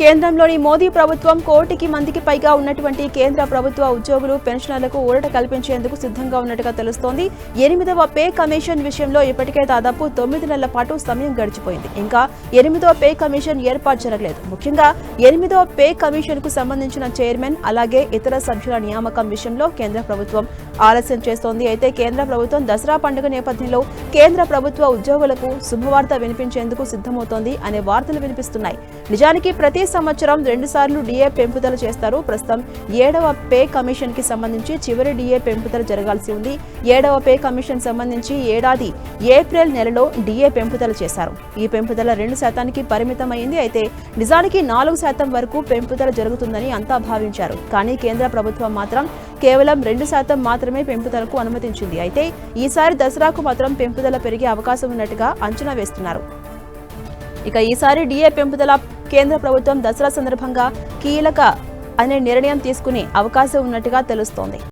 కేంద్రంలోని మోదీ ప్రభుత్వం కోటికి మందికి పైగా ఉన్నటువంటి కేంద్ర ప్రభుత్వ ఉద్యోగులు పెన్షనర్లకు ఊరట కల్పించేందుకు సిద్ధంగా ఉన్నట్టుగా తెలుస్తోంది. 8వ పే కమిషన్ విషయంలో ఇప్పటికే దాదాపు 9 నెలల పాటు సమయం గడిచిపోయింది. ఇంకా 8వ పే కమిషన్ ఏర్పాటు జరగలేదు. ముఖ్యంగా 8వ పే కమిషన్ కు సంబంధించిన చైర్మన్ అలాగే ఇతర సభ్యుల నియామకం విషయంలో కేంద్ర ప్రభుత్వం ఆలస్యం చేస్తోంది. అయితే కేంద్ర ప్రభుత్వం దసరా పండుగ నేపథ్యంలో కేంద్ర ప్రభుత్వ ఉద్యోగులకు శుభవార్త వినిపించేందుకు సిద్ధమవుతోంది అనే వార్తలు వినిపిస్తున్నాయి. నిజానికి ప్రతి సంవత్సరం 2 సార్లు డిఏ పెంపుదల చేస్తారు. ప్రస్తుతం 7వ పే కమిషన్ కి సంబంధించి చివరి డిఏ పెంపుదల జరగాల్సి ఉంది. 7వ పే కమిషన్ సంబంధించి ఏడాది ఏప్రిల్ నెలలో డిఏ పెంపుదల చేశారు. ఈ పెంపుదల 2% పరిమితమైంది. అయితే నిజానికి 4% వరకు పెంపుదల జరుగుతుందని అంతా భావించారు. కానీ కేంద్ర ప్రభుత్వం మాత్రం కేవలం 2% మాత్రమే పెంపుదలకు అనుమతించింది. అయితే ఈసారి దసరాకు మాత్రం పెంపుదల పెరిగే అవకాశం ఉన్నట్టుగా అంచనా వేస్తున్నారు. ఇక ఈసారి డిఏ పెంపుదల కేంద్ర ప్రభుత్వం దసరా సందర్భంగా కీలక అనే నిర్ణయం తీసుకునే అవకాశం ఉన్నట్టుగా తెలుస్తోంది.